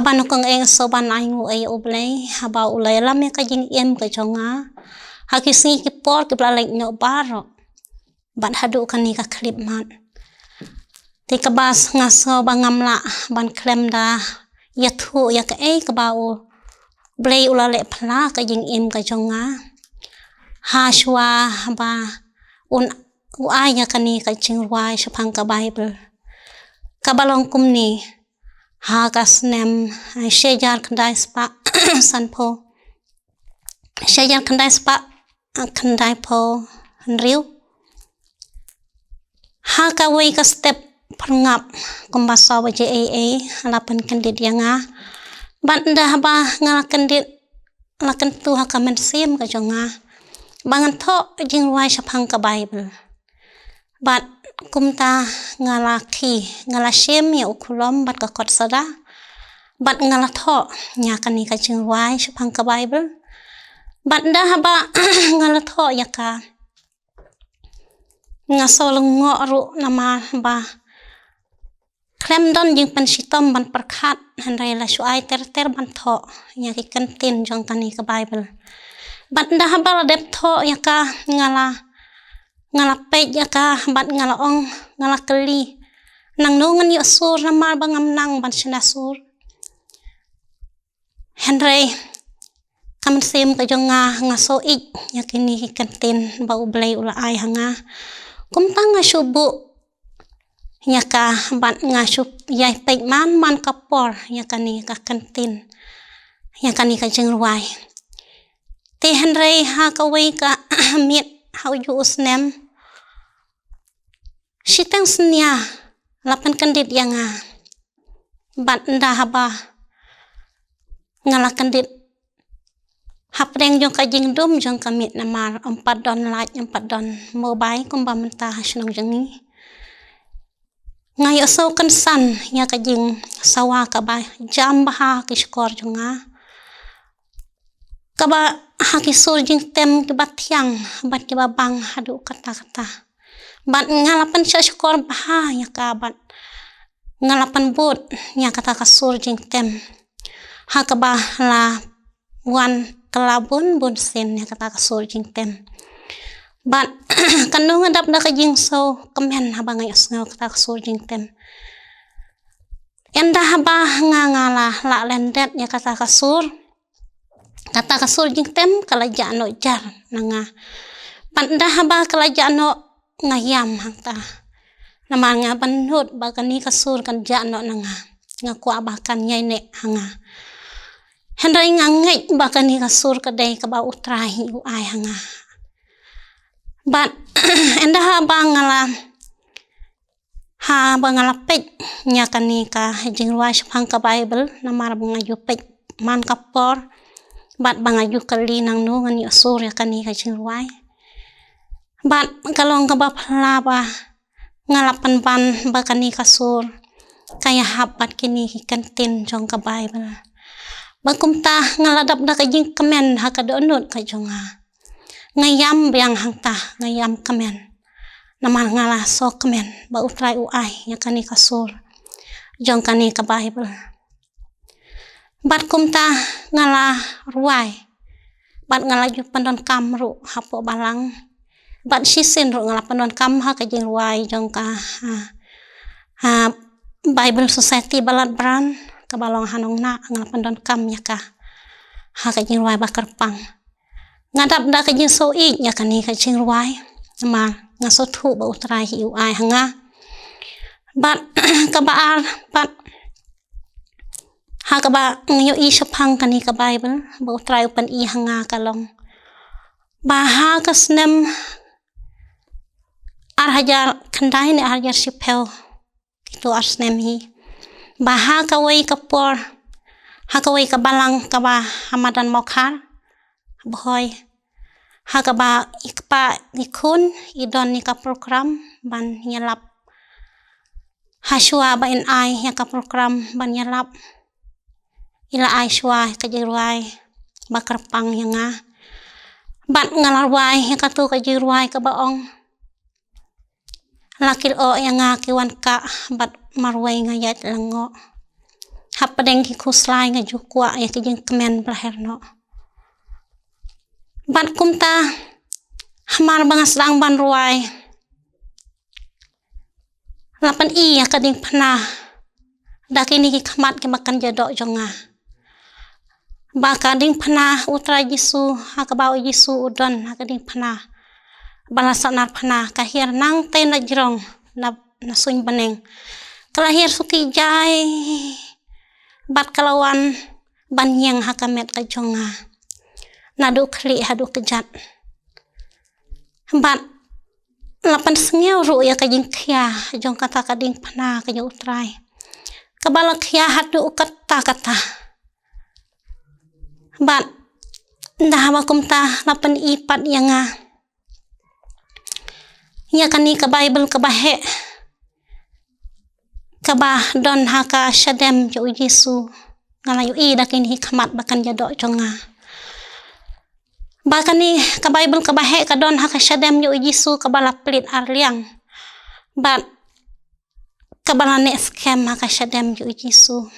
Kabano kang eng soban ay ngu ay ublay haba ulay lam ya kajing iem ka jonga hakisingi ki por ki blalek no baro ban hadu kan ni ka klip man te kabas ngaso bangamla ban klem da ya thu ya ka e ka bau blay ulale pla kajing iem ka jonga ha shwa ba un uaya kani ka chingwai shapang ka bible kabalong kumni ha kasnem shejar kandai spa sanpo shejar kandai spa kandai po riu ha ka wei ka step perngap kumbasa waje lapan kandid yanga banda haba ngala kandid lakan tu ha kamen sim ka jonga bangan tho jingwai shapang ka bible bat kumta ngalaki ngala shem ya ukulom bat ka kot sada bat ngala tho nya kani ka jingwai shapang ka bible bat da haba ngala tho ya ka ngasol ngo ru nama ba klem don jing pan sitom ban perkhat handai la shuai ter ban tho nya ki kantin jong kani ka bible bat da haba dep tho ya ka ngala pej ya ka bat ngala ong ngala keli nang nungan yu sur namal bangam nang ban sinasur henry kam sim ka jonga ngaso ik yakini kantin ba ublay ula ai hanga kumtang nga subu nyaka bat nga sup yai pej man kapor yakani ka kantin yakani ka jengruai te henry ha ka wei ka miet how you usnem Shitang senya lapan kandid yanga bat nda haba ngala kandid hapreng jong kajing dum jong kamit namar 4 don like 4 don mobile kumba mentah snong jengi ngayo so kan san nya kajing sawa ka ba jam baha ki skor jonga kaba haki surjing tem ki batyang bat ki babang hadu kata bat ngalapan skor baha ya ka bat ngalapan bot nya kata kasur jing tem hakaba la wan kelabun bun sen nya kata kasur jing tem bat kanung adap da kajing so kemen haba ngai asngo kata kasur jing tem enda haba ngangala la lendet nya kata kasur jing tem kala jano jar nanga panda haba kala jano ngayam hangta nama nga banut bagani kasur kan jano nanga ngaku abakan nyai nek hanga hendai ngangai bagani kasur kadai ka ba utrahi u ai hanga bat enda ha bangala pej nya kani ka jingwa shapang ka bible namar bangayu pej man kapor bat bangayu kali nang nu ngani asur ya kani ka jingwai bat kalong ka bapla ba ngalapan ban bakani kasur kaya habat kini kantin jong ka bible bakumta ngaladap da kajing kemen hakadonut ka jonga ngayam biang hangta ngayam kemen namal ngala so kemen ba utrai uai ya kani kasur jong kani ka bible bat kumta ngala ruai bat ngala ju pandon kamru hapo balang bat sisin ro ngala pandon kam ha kajing ruai jong ka Bible Society balat bran kabalong hanong na ngala pandon kam ya ka ha kajing ruai bakar pang ngadap da kajing so ik ya kani kajing ruai ma ngaso thu ba utrai hi uai hanga bat kabaar bat ha kaba ngayo i shapang kani ka Bible ba utrai upan i hanga kalong baha kasnem arhajar kandai ne arhajar sipel itu arsnem hi baha kawai kapor hakawai kabalang kaba hamadan mokhar boy hakaba ikpa ikun idon ni ka program ban nyelap haswa ba in ai ya ka program ban nyelap ila ai shwa kajirwai bakar pang yanga bat ngalarwai ya ka tu kajirwai ka baong lakil o yang kiwan ka bat marway ngayat lango Hapadeng ki kuslai ngaju kuak ya ki jeng kemen belahir no. Bat kumta hamar bangas dang ban ruai. Lapan iya kading pernah. Dak ini ki kamat ki makan jadok jonga. Ba kading pernah utra Yesu hakabau Yesu udon hakading pernah. Balasak nar pernah kahir nang te na jerong na suñ beneng. Kelahir suki jai bat kalawan banyeng hakamet ka jonga. Nadu kli hadu kejat. Bat lapan sengeu ru ya kajing kia jong kata kading pernah kajing utrai. Kabala kia hadu kata. Bat ndah wakum ta lapan ipat yang ya kani ke Bible ke bahe ke bah don haka syadem jo Yesu ngalayu i dakin hikmat bakan jadok jonga. Bahkan ni ke Bible ke bahe ke don haka syadem jo Yesu ke bala pelit arliang. Bat ke bala ne scam haka syadem jo Yesu.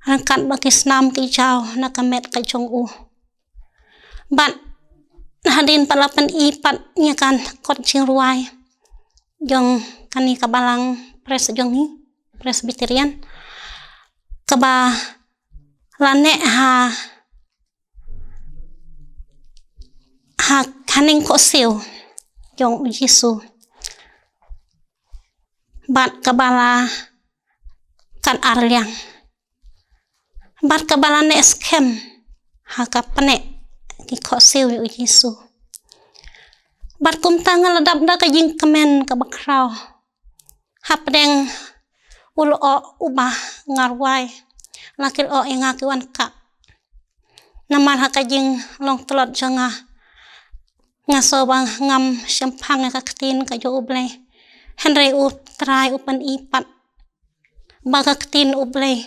Angkat bagi senam ke jauh nak kemet ke jong Bat hadin palapan ipat nya kan kot cing ruai jong kani kabalang pres jong ni presbyterian kaba lane ha kaning ko siu jong Yesu. Bat kabala kan arliang bat kabala ne scam haka pane ki khosiu Yesu. Bat kum tangal ladap da kajing kemen ka bakrau. Hapdeng ulo o ubah ngarwai. Lakil o ingaki wan ka. Namar hakajing long telot janga. Ngaso bang ngam syempang ka ketin ka jo ublay. Henry u try upan ipat. Baga ketin ublay.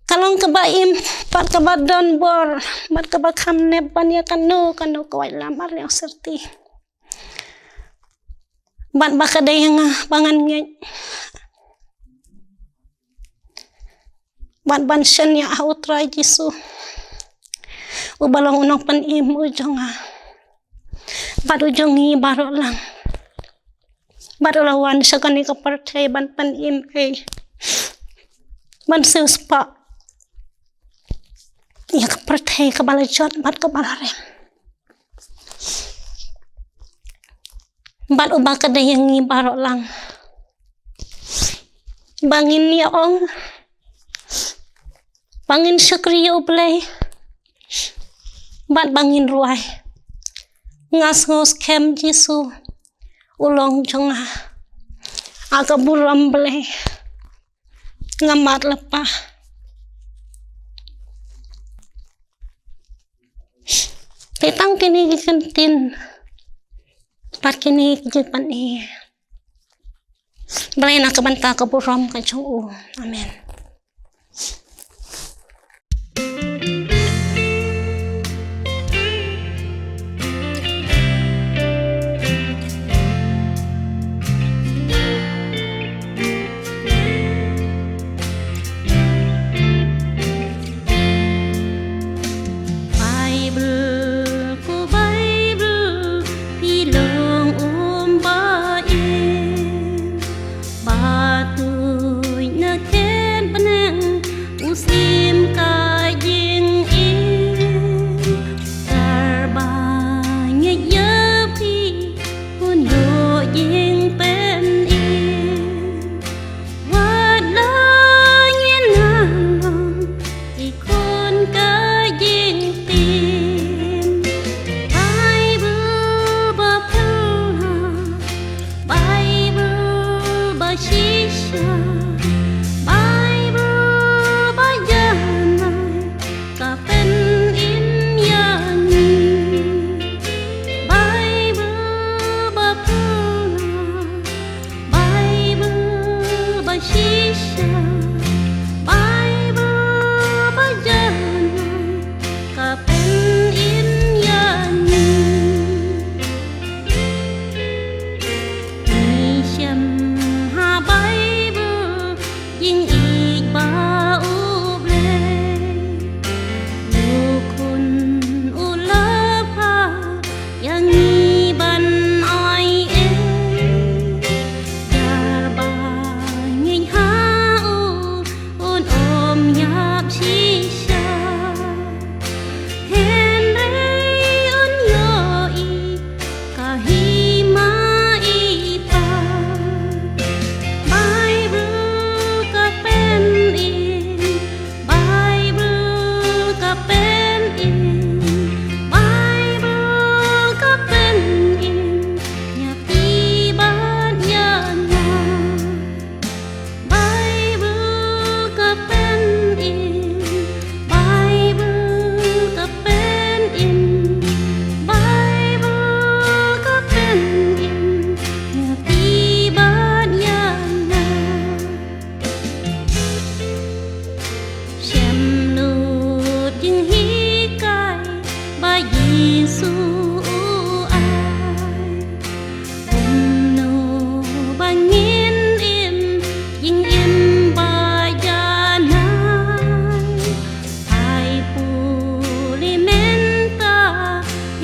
Kalong kebaim pat kabadon bor mat kabakam neban ya kanu kawai lamar yang serti. Bat bakadai yang bangan ngej. Bat bansen ya autra Yesu. Ubalong unong pan im ujong bat ujongi barok lang. Bat ulawan sakani ka partai ban pan im ban seuspa. Ya kepertai kebala jot bat kebala rem. Bat ubah kedayangi barok lang. Bangin ya ong. Bangin syukri ya ublay. Bat bangin ruai. Ngas kem Yesu. Ulong jonga. Aga buram blay. Ngamat lepah. Tetang kini kentin pat kini kejepan ni balai nak kebanta keburam kacau. Amin.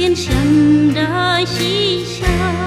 天上的西山。